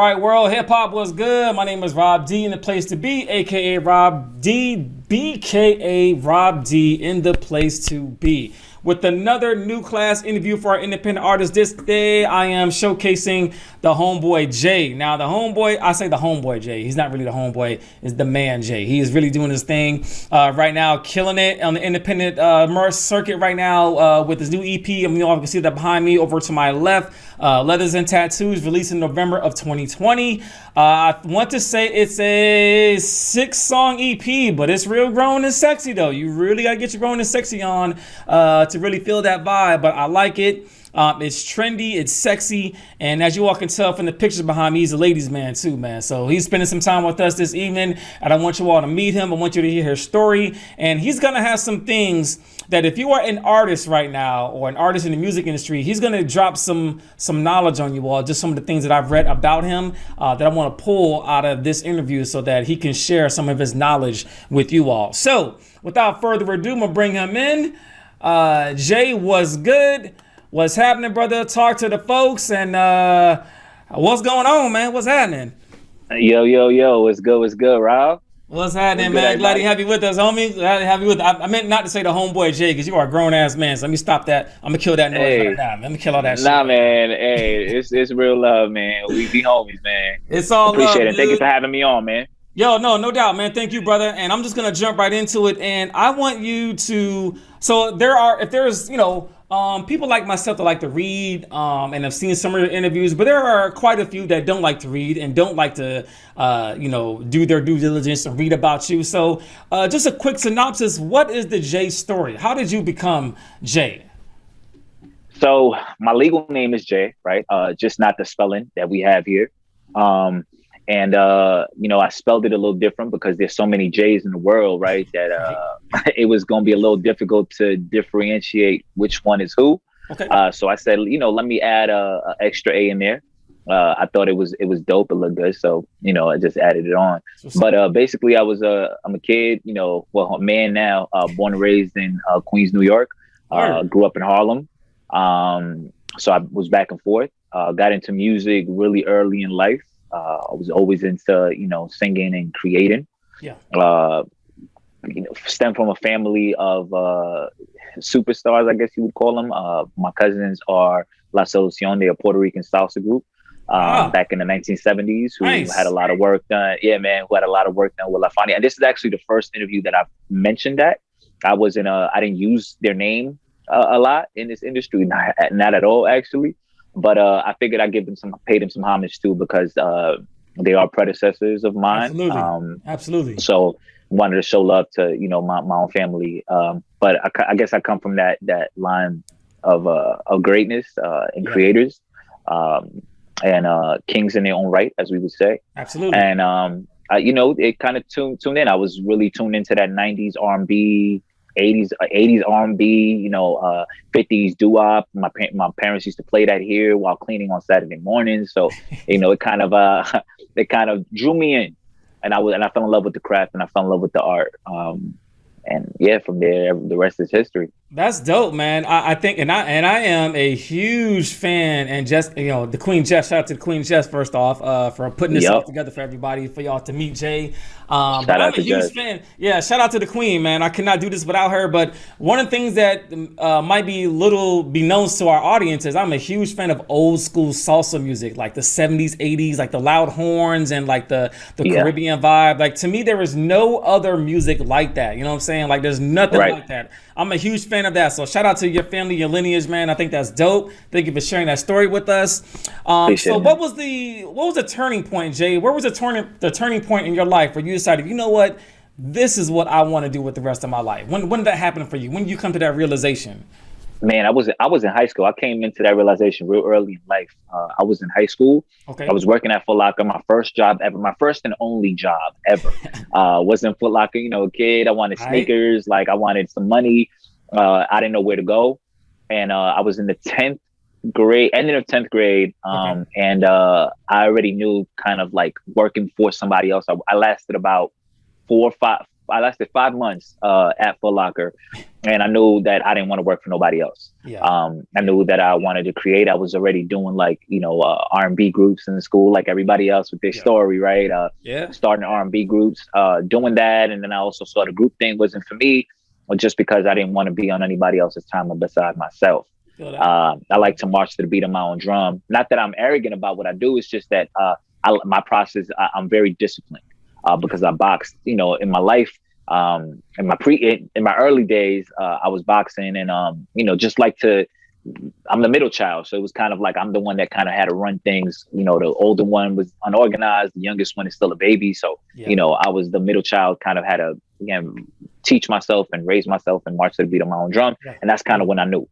right, world hip hop was good. My name is Rob D in the place to be, aka Rob D, BKA Rob D in the place to be. With another new class interview for our independent artists. This day, I am showcasing the homeboy Jay. Now, the homeboy, I say the homeboy Jay. He's not really the homeboy, it's the man Jay. He is really doing his thing right now, killing it on the independent merch circuit right now with his new EP. I mean, you all can see that behind me over to my left. Leathers and Tattoos, released in November of 2020. I want to say it's a 6-song EP, but it's real grown and sexy though. You really gotta get your grown and sexy on to really feel that vibe, but I like it. It's trendy, it's sexy, and as you all can tell from the pictures behind me, he's a ladies' man too, man. So he's spending some time with us this evening, and I want you all to meet him. I want you to hear his story, and he's gonna have some things that if you are an artist right now or an artist in the music industry, he's gonna drop some knowledge on you all, just some of the things that I've read about him that I want to pull out of this interview so that he can share some of his knowledge with you all. So without further ado, I'm gonna bring him in. Jay, what's good? What's happening, brother? Talk to the folks and what's going on, man? What's happening? Yo, what's good, Rob? What's happening, man? Glad to have you with us, homie. Glad to have you with us. I meant not to say the homeboy Jay, because you are a grown-ass man, so let me stop that. I'm gonna kill that noise right now. Let me kill all that shit. Nah, man. Hey, it's real love, man. We be homies, man. It's all Appreciate love, it. Thank you for having me on, man. Yo, no doubt, man. Thank you, brother. And I'm just gonna jump right into it. And I want you to. So there's people like myself that like to read, and I've seen some of your interviews, but there are quite a few that don't like to read and don't like to, do their due diligence and read about you. So, just a quick synopsis: what is the Jay story? How did you become Jay? So my legal name is Jay, right? Just not the spelling that we have here. I spelled it a little different because there's so many J's in the world, right? That it was going to be a little difficult to differentiate which one is who. Okay. So I said, let me add a extra A in there. I thought it was dope. It looked good. So, I just added it on. But basically I'm a kid, a man now, born and raised in Queens, New York, grew up in Harlem. So I was back and forth, got into music really early in life. I was always into, singing and creating. Yeah. Stem from a family of superstars, I guess you would call them. My cousins are La Solucion. They're a Puerto Rican salsa group back in the 1970s who had a lot of work done. Yeah, man, who had a lot of work done with La Fania. And this is actually the first interview that I've mentioned that. I didn't use their name a lot in this industry, not at all, actually. But I figured I'd pay them some homage too, because they are predecessors of mine. Absolutely. So wanted to show love to my own family. But I guess I come from that line of greatness and creators and kings in their own right, as we would say. Absolutely. And it kind of tuned in. I was really tuned into that 90s R&B. 80s R&B, 50s doo-wop. My parents used to play that here while cleaning on Saturday mornings. So, it kind of drew me in, and I fell in love with the craft, and I fell in love with the art. And yeah, from there, the rest is history. That's dope, man. I think, and I am a huge fan, and just the Queen Jess. Shout out to the Queen Jess first off for putting this all together for everybody, for y'all to meet Jay. But I'm a huge fan. Yeah, shout out to the Queen, man. I could not do this without her. But one of the things that might be known to our audience is I'm a huge fan of old school salsa music, like the 70s, 80s, like the loud horns and like the Caribbean vibe. Like, to me, there is no other music like that. You know what I'm saying? Like, there's nothing like that. I'm a huge fan of that. So shout out to your family, your lineage, man. I think that's dope. Thank you for sharing that story with us. So what was the turning point, Jay? Where was the turning point in your life where you decided, you know what, this is what I want to do with the rest of my life? When did that happen for you? When did you come to that realization? Man, I was in high school. I came into that realization real early in life. I was in high school. Okay. I was working at Foot Locker, my first job ever, my first and only job ever. Was in Foot Locker, a kid. I wanted sneakers, like I wanted some money. I didn't know where to go. And I was in the 10th grade, ending of 10th grade. And I already knew kind of like working for somebody else. I lasted about 4 or lasted 5 months at Foot Locker, and I knew that I didn't want to work for nobody else. I knew that I wanted to create. I was already doing like, you know, R&B groups in school, like everybody else with their story, right? Starting R&B groups, doing that, and then I also saw the group thing wasn't for me, just because I didn't want to be on anybody else's time beside myself. I like to march to the beat of my own drum. Not that I'm arrogant about what I do. It's just that my process, I'm very disciplined because I boxed, you know, in my life. In my early days, I was boxing, and you know, just like I'm the middle child, so it was kind of like I'm the one that kind of had to run things. You know, the older one was unorganized, the youngest one is still a baby. So you know, I was the middle child, kind of had to, again, teach myself and raise myself and march to the beat of my own drum. And that's kind of when I knew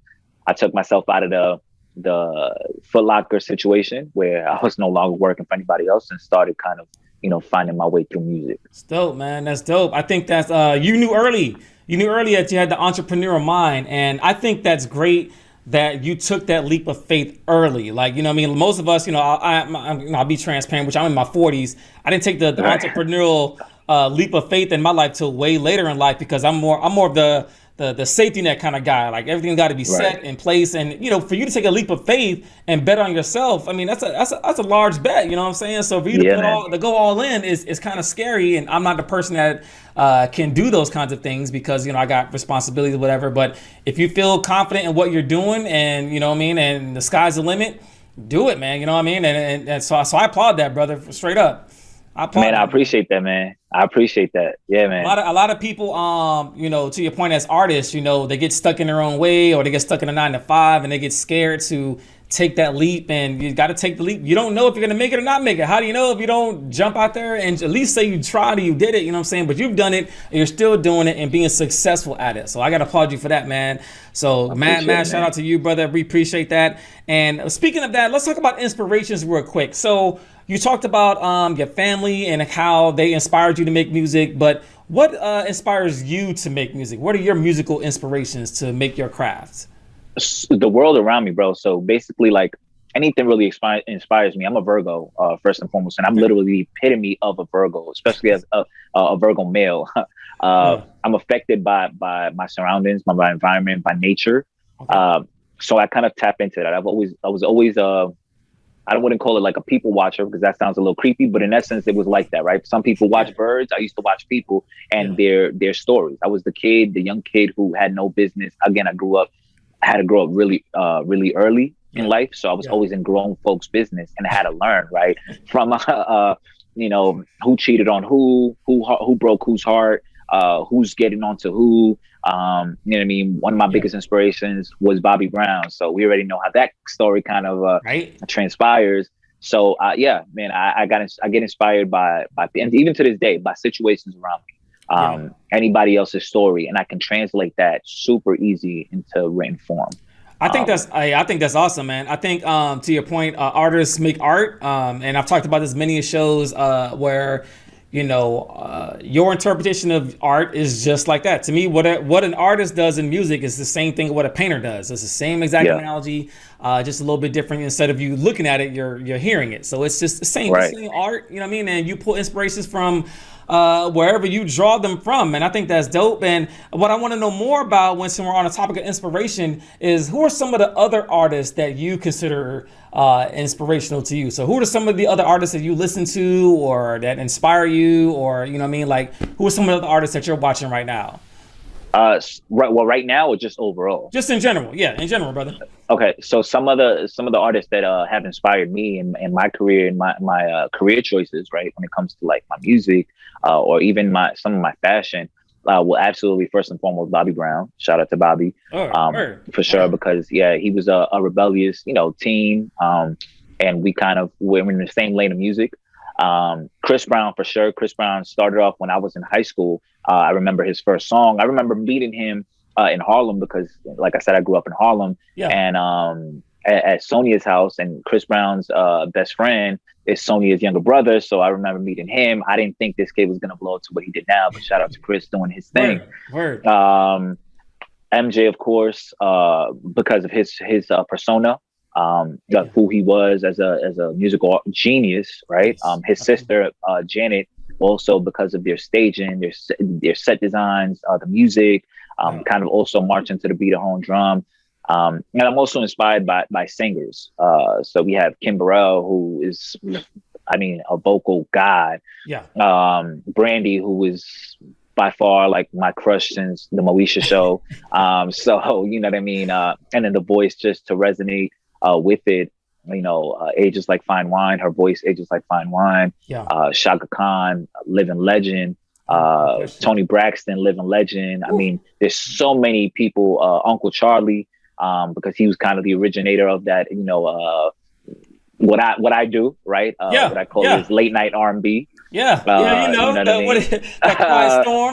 I took myself out of the Foot Locker situation where I was no longer working for anybody else, and started kind of, you know, finding my way through music. It's dope, man. That's dope. I think that's you knew early that you had the entrepreneurial mind, and I think that's great that you took that leap of faith early. Like, you know what I mean? Most of us, you know, I'll be transparent, which I'm in my 40s. I didn't take the entrepreneurial leap of faith in my life till way later in life, because I'm more of the safety net kind of guy. Like, everything got to be set in place, and you know, for you to take a leap of faith and bet on yourself, I mean, that's a large bet. You know what I'm saying? So for you to go all in is kind of scary, and I'm not the person that can do those kinds of things, because you know, I got responsibilities, whatever. But if you feel confident in what you're doing, and you know what I mean, and the sky's the limit, do it, man. You know what I mean? And so I applaud that, brother, straight up. I appreciate that, man. I appreciate that. Yeah, man. A lot of people, you know, to your point, as artists, you know, they get stuck in their own way, or they get stuck in a 9-to-5, and they get scared to take that leap. And you got to take the leap. You don't know if you're going to make it or not make it. How do you know if you don't jump out there and at least say you tried or you did it? You know what I'm saying? But you've done it, and you're still doing it and being successful at it. So I got to applaud you for that, man. So man, shout out to you, brother. We appreciate that. And speaking of that, let's talk about inspirations real quick. So you talked about your family and how they inspired you to make music, but what inspires you to make music? What are your musical inspirations to make your craft? The world around me, bro. So basically, like, anything really inspires me. I'm a Virgo, first and foremost, and I'm literally the epitome of a Virgo, especially as a Virgo male. I'm affected by my surroundings, my environment, by nature. So I kind of tap into that. I was always I wouldn't call it like a people watcher, because that sounds a little creepy, but in essence, it was like that, right? Some people watch birds. I used to watch people and their stories. I was the young kid who had no business. Again, I had to grow up really early in life. So I was always in grown folks' business, and I had to learn, right? From, you know, who cheated on who broke whose heart, who's getting onto who. You know what I mean? One of my biggest inspirations was Bobby Brown. So we already know how that story kind of transpires. So yeah, man, I get inspired by, and even to this day, by situations around me, anybody else's story, and I can translate that super easy into written form. I think that's awesome, man. I think to your point, artists make art, and I've talked about this many shows where, you know, your interpretation of art is just like that. To me, what an artist does in music is the same thing what a painter does. It's the same exact analogy, just a little bit different. Instead of you looking at it, you're hearing it. So it's just the same art, you know what I mean? And you pull inspirations from wherever you draw them from. And I think that's dope. And what I want to know more about, when we're on a topic of inspiration, is who are some of the other artists that you consider inspirational to you? So who are some of the other artists that you listen to or that inspire you, or, you know what I mean? Like, who are some of the artists that you're watching right now? Right now, or just overall? Just in general. Yeah, in general, brother. Okay, so some of the artists that have inspired me in my career, and my career choices, right, when it comes to like my music, or even some of my fashion, will absolutely, first and foremost, Bobby Brown. Shout out to Bobby, for sure, because he was a rebellious, you know, teen, and we kind of were in the same lane of music. Chris Brown, for sure. Chris Brown started off when I was in high school. I remember his first song. I remember meeting him in Harlem, because, like I said, I grew up in Harlem, and at Sonia's house, and Chris Brown's best friend is Sonia's younger brother. So I remember meeting him. I didn't think this kid was going to blow up to what he did now, but shout out to Chris doing his thing. Word. MJ, of course, because of his persona, who he was as a musical genius, right? His sister, Janet, also because of their staging, their set designs, the music, kind of also marching to the beat of home drum. And I'm also inspired by singers. So we have Kim Burrell, who is, I mean, a vocal god. Yeah. Brandy, who is by far like my crush since the Moesha show. So, you know what I mean? And then the voice just to resonate with it, you know, ages like fine wine, her voice ages like fine wine. Yeah. Shaka Khan, living legend. Tony Braxton, living legend. I mean, there's so many people, Uncle Charlie, because he was kind of the originator of that, you know, what I do, right? What I call is late night R&B. Yeah, you know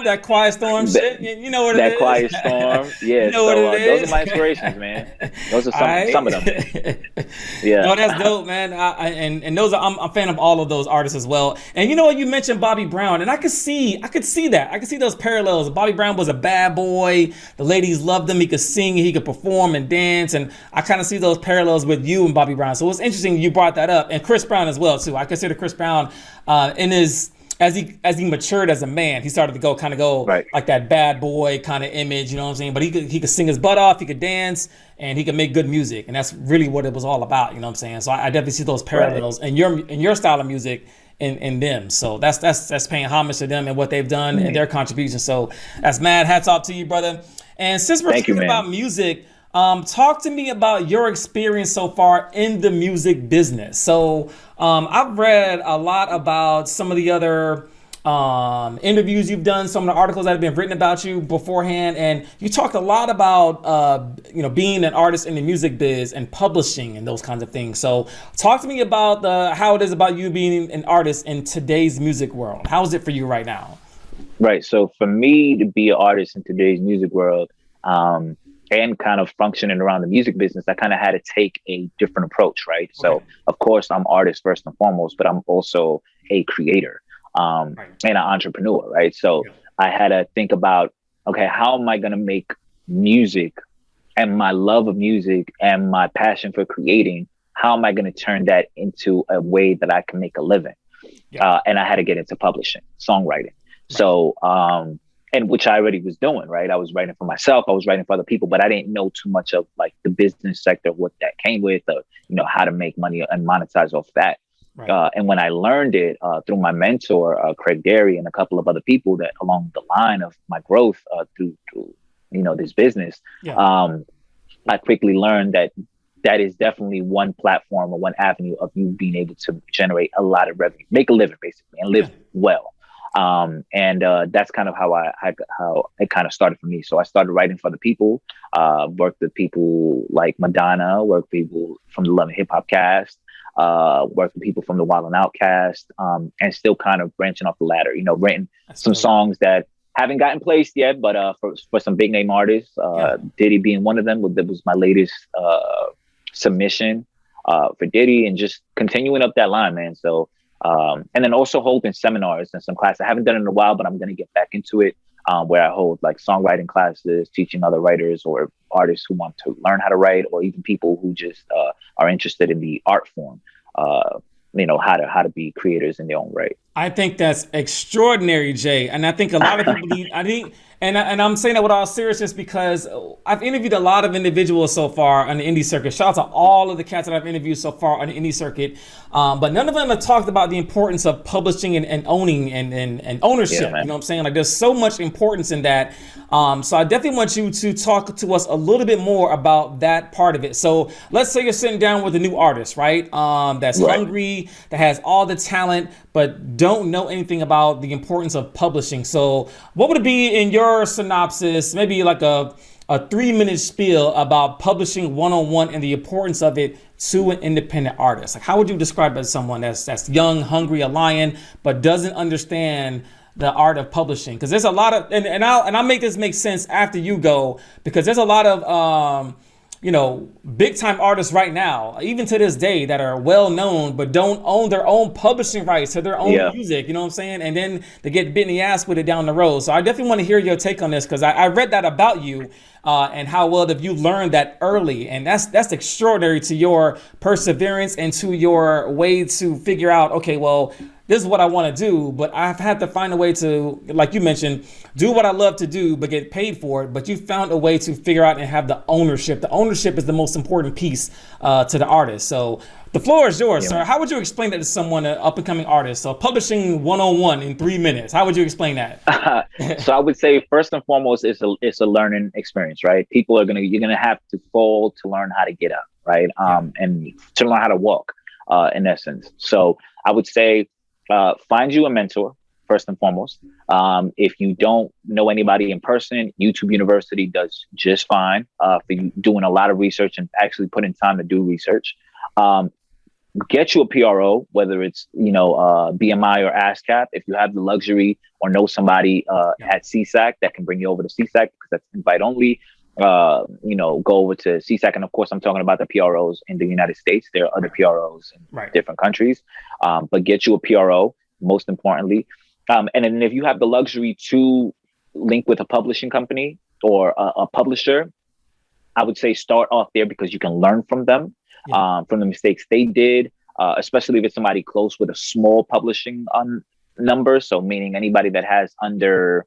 that quiet storm shit. You know what it is. That quiet storm. Yeah, you know so those are my inspirations, man. Those are some of them. Yeah, no, that's dope, man. And those are, I'm a fan of all of those artists as well. And you know what, you mentioned Bobby Brown, and I could see that. I could see those parallels. Bobby Brown was a bad boy. The ladies loved him. He could sing, he could perform and dance, and I kind of see those parallels with you and Bobby Brown. So it's interesting you brought that up, and Chris Brown as well too. I consider Chris Brown in his as he matured as a man, he started to go like that bad boy kind of image, you know what I'm saying? But he could sing his butt off, he could dance, and he could make good music, and that's really what it was all about, you know what I'm saying? So I definitely see those parallels in your style of music in them. So that's paying homage to them and what they've done and their contribution. So that's mad hats off to you, brother. And since we're talking about music, talk to me about your experience so far in the music business. So I've read a lot about some of the other interviews you've done, some of the articles that have been written about you beforehand, and you talked a lot about being an artist in the music biz and publishing and those kinds of things. So talk to me about how it is about you being an artist in today's music world. How is it for you right now? Right. So for me to be an artist in today's music world, and kind of functioning around the music business, I kind of had to take a different approach, right? Okay. So, of course, I'm artist first and foremost, but I'm also a creator and an entrepreneur, right? So I had to think about, okay, how am I going to make music and my love of music and my passion for creating, how am I going to turn that into a way that I can make a living? And I had to get into publishing, songwriting. So, and which I already was doing, right? I was writing for myself, I was writing for other people, but I didn't know too much of like the business sector, what that came with, how to make money and monetize off that. Right. And when I learned it through my mentor, Craig Derry, and a couple of other people that along the line of my growth through this business, I quickly learned that is definitely one platform or one avenue of you being able to generate a lot of revenue, make a living basically, and live well. And that's kind of how it kind of started for me. So I started writing for the people, worked with people like Madonna, worked with people from the Love and Hip Hop cast, worked with people from the Wild 'N Out cast, and still kind of branching off the ladder, written some songs that haven't gotten placed yet, but for some big name artists, Diddy being one of them. That was my latest submission for Diddy, and just continuing up that line, man. So and then also holding seminars and some classes. I haven't done it in a while, but I'm going to get back into it, where I hold like songwriting classes, teaching other writers or artists who want to learn how to write, or even people who just are interested in the art form, how to be creators in their own right. I think that's extraordinary, Jay. And I think a lot of people need, and I'm saying that with all seriousness because I've interviewed a lot of individuals so far on the indie circuit. Shout out to all of the cats that I've interviewed so far on the indie circuit. But none of them have talked about the importance of publishing and owning and ownership. You know what I'm saying? Like there's so much importance in that. So I definitely want you to talk to us a little bit more about that part of it. So let's say you're sitting down with a new artist, right? That's hungry, that has all the talent, but don't know anything about the importance of publishing. So what would it be in your synopsis, maybe like a 3-minute spiel about publishing one-on-one and the importance of it to an independent artist? Like how would you describe it as someone that's young, hungry, a lion, but doesn't understand the art of publishing? Because there's a lot of, and I'll make this make sense after you go, because there's a lot of big time artists right now, even to this day, that are well known but don't own their own publishing rights to their own music, you know what I'm saying? And then they get bit in the ass with it down the road. So I definitely want to hear your take on this, because I read that about you and how well have you learned that early. And that's extraordinary to your perseverance and to your way to figure out, okay, well, this is what I want to do, but I've had to find a way to, like you mentioned, do what I love to do, but get paid for it. But you found a way to figure out and have the ownership. The ownership is the most important piece to the artist. So the floor is yours, sir. How would you explain that to someone, an up-and-coming artist? So publishing 101 in 3 minutes. How would you explain that? So I would say first and foremost, it's a learning experience, right? You're gonna have to fall to learn how to get up, right? And to learn how to walk, in essence. So I would say, find you a mentor first and foremost. If you don't know anybody in person, YouTube University does just fine for you doing a lot of research and actually putting time to do research. Get you a PRO, whether it's BMI or ASCAP. If you have the luxury or know somebody at CSAC that can bring you over to CSAC, because that's invite only. Go over to CSAC, and of course, I'm talking about the PROs in the United States. There are other PROs in different countries, but get you a PRO, most importantly. And then if you have the luxury to link with a publishing company or a publisher, I would say start off there because you can learn from them, from the mistakes they did, especially if it's somebody close with a small publishing number. So meaning anybody that has under,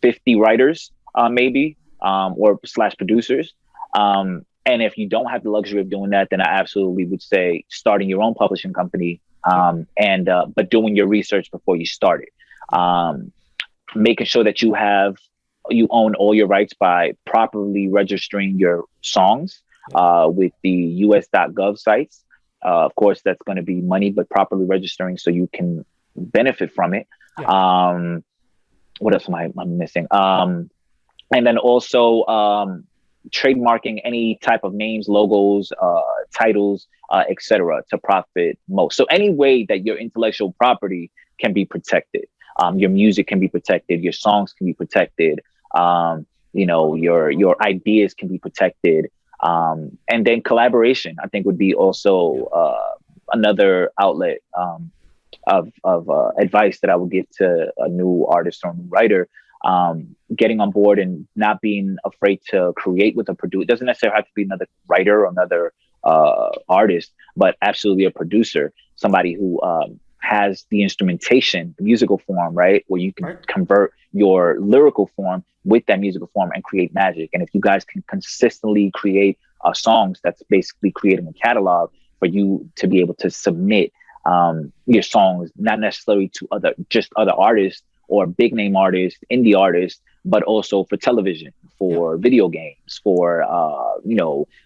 50 writers, maybe, or / producers. And if you don't have the luxury of doing that, then I absolutely would say starting your own publishing company, but doing your research before you start it. Making sure that you own all your rights by properly registering your songs with the US.gov sites. Of course, that's going to be money, but properly registering so you can benefit from it. What else am I missing? And then also trademarking any type of names, logos, titles, etc. to profit most. So any way that your intellectual property can be protected, your music can be protected, your songs can be protected, your ideas can be protected, and then collaboration, I think, would be also another outlet of advice that I would give to a new artist or new writer. Getting on board and not being afraid to create with a producer. It doesn't necessarily have to be another writer or another artist, but absolutely a producer, somebody who has the instrumentation, the musical form, right? Where you can convert your lyrical form with that musical form and create magic. And if you guys can consistently create songs, that's basically creating a catalog for you to be able to submit your songs, not necessarily to other artists or big name artists, indie artists, but also for television, for video games, for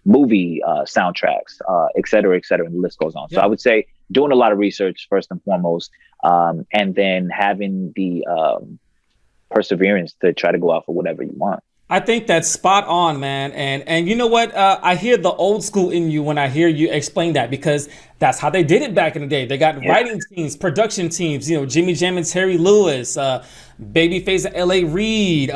movie soundtracks, et cetera, and the list goes on. So I would say doing a lot of research first and foremost, and then having the perseverance to try to go out for whatever you want. I think that's spot on, man. And you know what? I hear the old school in you when I hear you explain that, because that's how they did it back in the day. They got writing teams, production teams, Jimmy Jam and Terry Lewis, Babyface and L.A. Reid,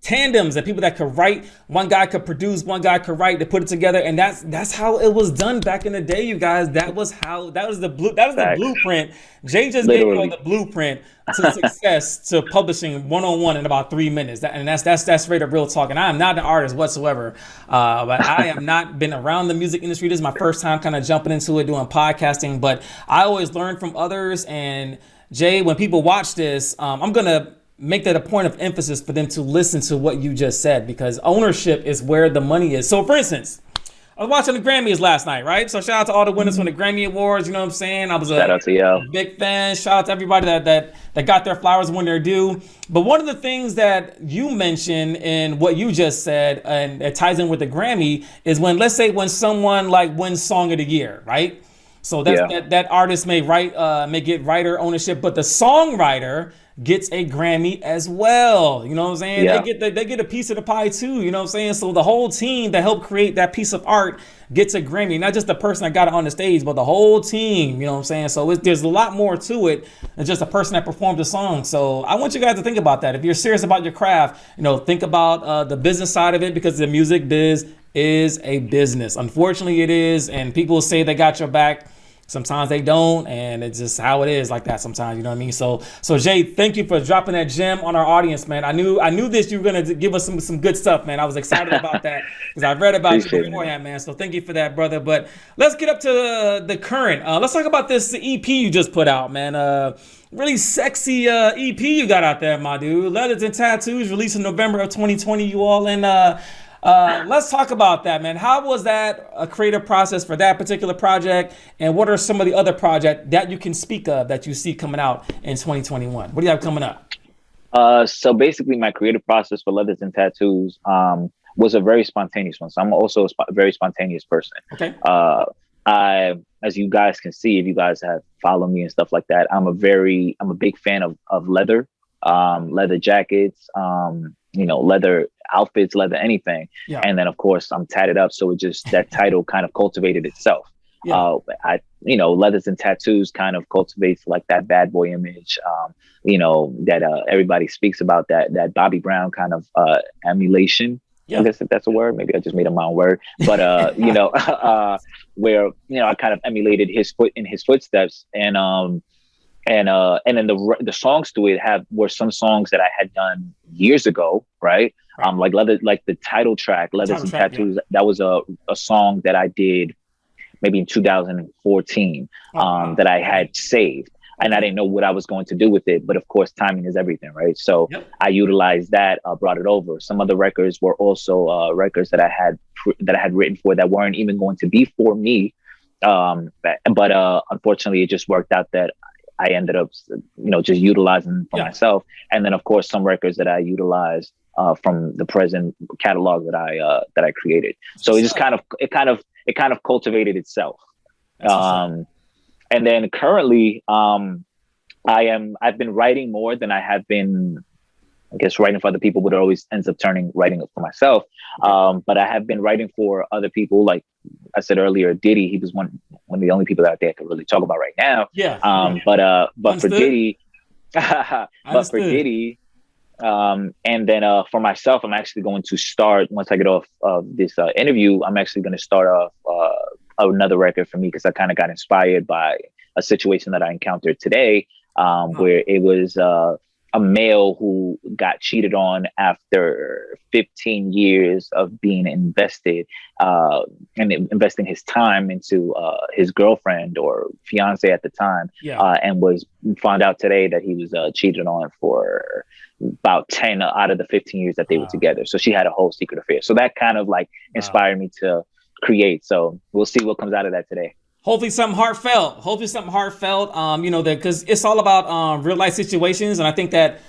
tandems and people that could write. One guy could produce, one guy could write. They put it together, and that's how it was done back in the day, you guys. That was the blueprint. Jay just gave you the blueprint to success to publishing 101 in about 3 minutes. That's straight up real talk. And I am not an artist whatsoever, but I have not been around the music industry. This is my first time kind of jumping into it, doing podcasting, but I always learn from others. And Jay, when people watch this, I'm going to make that a point of emphasis for them to listen to what you just said, because ownership is where the money is. So for instance, I was watching the Grammys last night, right? So shout out to all the winners from the Grammy Awards. You know what I'm saying? I was a big fan. Shout out to everybody that got their flowers when they're due. But one of the things that you mentioned in what you just said, and it ties in with the Grammy, is when someone like wins Song of the Year, right? So that artist may get writer ownership, but the songwriter gets a Grammy as well. You know what I'm saying? Yeah. They get a piece of the pie too. You know what I'm saying? So the whole team that helped create that piece of art gets a Grammy. Not just the person that got it on the stage, but the whole team. You know what I'm saying? So there's a lot more to it than just a person that performed the song. So I want you guys to think about that. If you're serious about your craft, think about the business side of it, because the music biz is a business. Unfortunately, it is, and people say they got your back. sometimes they don't, and it's just how it is like that sometimes, you know what I mean? So Jay, thank you for dropping that gem on our audience, man. I knew this, you were gonna give us some good stuff, man. I was excited about that because I've read about you beforehand, man. So thank you for that, brother. But let's get up to the current. Let's talk about this EP you just put out, man. Really sexy EP you got out there, my dude. Leathers and Tattoos, released in November of 2020, you all. And let's talk about that, man. How was that a creative process for that particular project? And what are some of the other projects that you can speak of that you see coming out in 2021? What do you have coming up? So basically, my creative process for Leathers and Tattoos was a very spontaneous one. So I'm also a very spontaneous person. Okay. As you guys can see, if you guys have followed me and stuff like that, I'm a big fan of leather, leather jackets, leather outfits, leather anything. Yeah. And then of course I'm tatted up. So that title kind of cultivated itself. Yeah. Leathers and Tattoos kind of cultivates like that bad boy image, that everybody speaks about, that Bobby Brown kind of emulation. Yeah. I guess if that's a word, maybe I just made up my own word, but where I kind of emulated his footsteps, and then the songs to it were some songs that I had done years ago, right? Like the title track, Leathers and Tattoos. Yeah. That was a song that I did maybe in 2014 that I had saved. And I didn't know what I was going to do with it, but of course, timing is everything, right? So yep. I utilized that, brought it over. Some other records were also records that I had written for that weren't even going to be for me, but unfortunately, it just worked out that I ended up, just utilizing for myself. And then, of course, some records that I utilized from the present catalog that I created. So it just kind of cultivated itself. And then currently, I've been writing more than I have been, I guess, writing for other people, but it always ends up writing for myself. But I have been writing for other people. Like I said earlier, Diddy, he was one of the only people out there I could really talk about right now. Yeah. But for Diddy, and then for myself, I'm actually going to start, once I get off of this interview, I'm actually going to start off another record for me, because I kind of got inspired by a situation that I encountered today, where it was a male who got cheated on after 15 years of being invested and investing his time into his girlfriend or fiance at the time, and was found out today that he was cheated on for about 10 out of the 15 years that they were together. So she had a whole secret affair. So that kind of like inspired me to create. So we'll see what comes out of that today. Hopefully something heartfelt. Because it's all about real life situations, and I think that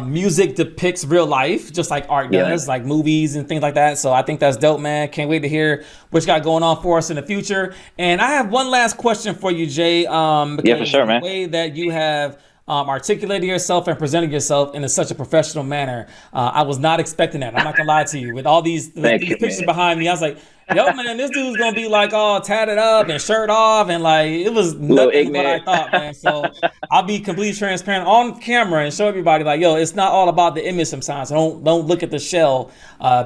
music depicts real life just like art does, like movies and things like that. So I think that's dope, man. Can't wait to hear what you got going on for us in the future. And I have one last question for you, Jay. For sure, man. The way that you have articulated yourself and presented yourself in such a professional manner, I was not expecting that. I'm not gonna lie to you. With all these pictures behind me, I was like, yo, man, this dude's gonna be like all tatted up and shirt off, and like it was nothing what I thought, man. So I'll be completely transparent on camera and show everybody, like, yo, it's not all about the image sometimes. Don't look at the shell,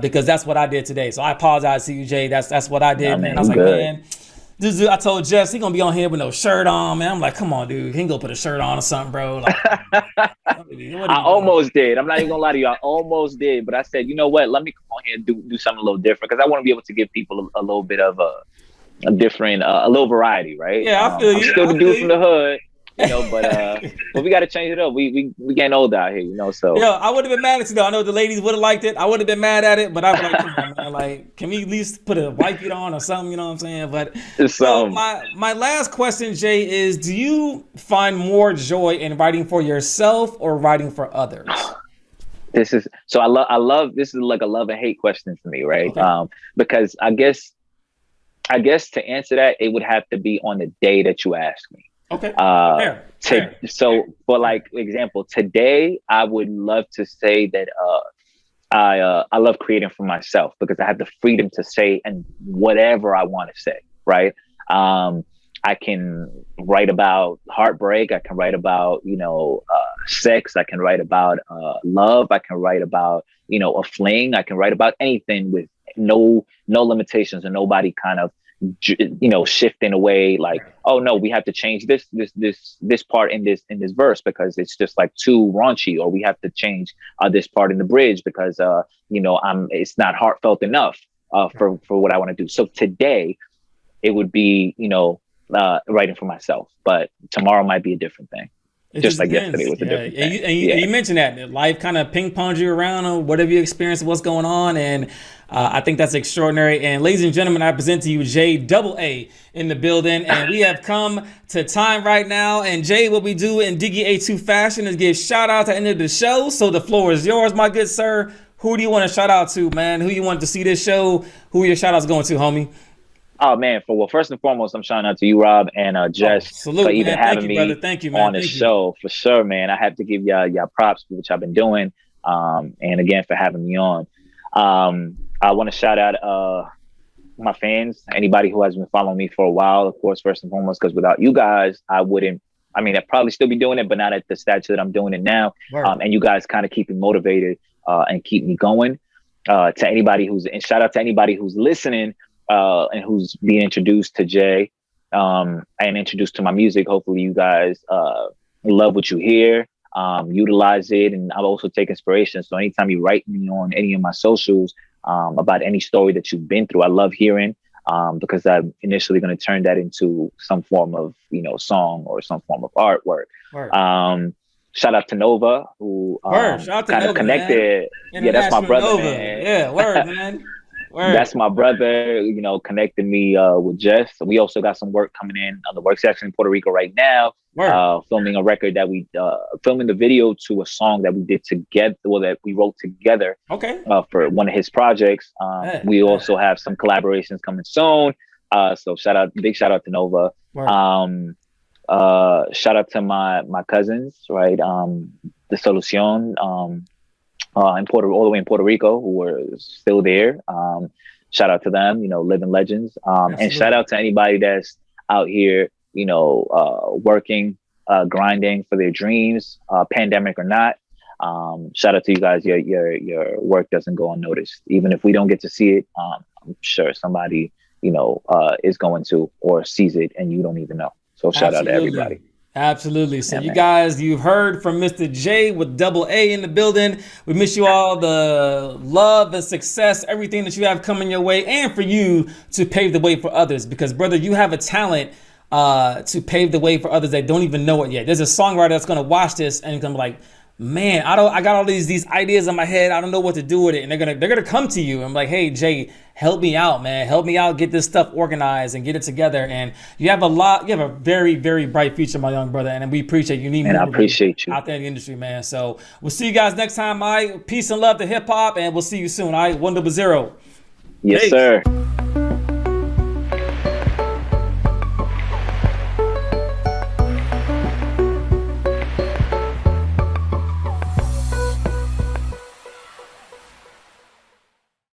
because that's what I did today. So I apologize to you, Jay. That's what I did, man. I was like, man. This dude, I told Jess he gonna be on here with no shirt on, man. I'm like, come on, dude, he can go put a shirt on or something, bro. Like, I almost did. I'm not even gonna lie to you. I almost did, but I said, you know what? Let me come on here and do something a little different, because I want to be able to give people a little bit of a different, a little variety, right? Yeah, I feel you. I'm still the dude from the hood, but we got to change it up. We getting old out here, So yeah, I would have been mad at you though. I know the ladies would have liked it. I would have been mad at it, but I was like, come on, man. Like, can we at least put a white beat on or something? You know what I'm saying? But so my last question, Jay, is: do you find more joy in writing for yourself or writing for others? This is I love this is like a love and hate question for me, right? Okay. Because I guess to answer that, it would have to be on the day that you ask me. Okay. Fair. So for like example, today I would love to say that I love creating for myself, because I have the freedom to say and whatever I want to say, right? I can write about heartbreak. I can write about, sex. I can write about love. I can write about, a fling. I can write about anything with no limitations, and nobody kind of, shift in a way like, oh no, we have to change this part in this verse because it's just like too raunchy, or we have to change this part in the bridge because it's not heartfelt enough for what I want to do. So today it would be writing for myself, but tomorrow might be a different thing. Just like yesterday was a different thing. And you mentioned that life kind of ping pongs you around on whatever you experience, what's going on, and I think that's extraordinary. And ladies and gentlemen, I present to you JAAE in the building, and we have come to time right now. And Jay, what we do in Diggie A-2 fashion is give shout out at the end of the show. So the floor is yours, my good sir. Who do you want to shout out to, man? Who you want to see this show? Who are your shout outs going to, homie? Oh man, first and foremost, I'm shouting out to you, Rob, and Jess, for even having me on the show. For sure, man. I have to give y'all props for what y'all been doing, and again for having me on. I want to shout out my fans, anybody who has been following me for a while, of course, first and foremost, because without you guys, I'd probably still be doing it, but not at the stature that I'm doing it now. And you guys kind of keep me motivated and keep me going. Shout out to anybody who's listening. And who's being introduced to Jay and introduced to my music. Hopefully you guys love what you hear, utilize it, and I'll also take inspiration. So anytime you write me on any of my socials about any story that you've been through, I love hearing because I'm initially going to turn that into some form of song or some form of artwork. Shout out to Nova, who kind of connected. Yeah, that's my brother, Nova. Man. Yeah, word, man. Word. That's my brother, connected me with Jess. We also got some work coming in on the work section in Puerto Rico right now. Filming a record that filming the video to a song that we did together, that we wrote together. Okay. For one of his projects. We also have some collaborations coming soon. So big shout out to Nova. Shout out to my cousins, right? The Solucion. All the way in Puerto Rico, who were still there. Shout out to them, living legends. And shout out to anybody that's out here, working, grinding for their dreams, pandemic or not. Shout out to you guys. Your work doesn't go unnoticed. Even if we don't get to see it, I'm sure somebody, is going to or sees it and you don't even know. So shout out to everybody. Absolutely. So you guys, you've heard from Mr. Jay with JAAE in the building. We wish you all the love and success, everything that you have coming your way, and for you to pave the way for others. Because brother, you have a talent to pave the way for others that don't even know it yet. There's a songwriter that's going to watch this and gonna be like, man, I got all these ideas in my head. I don't know what to do with it. And they're gonna come to you and be like, hey Jay, help me out, man. Help me out, get this stuff organized and get it together. And you have a very, very bright future, my young brother. And we appreciate you. And I appreciate you out there in the industry, man. So we'll see you guys next time. All right. Peace and love to hip hop, and we'll see you soon. All right. 100. Yes, sir.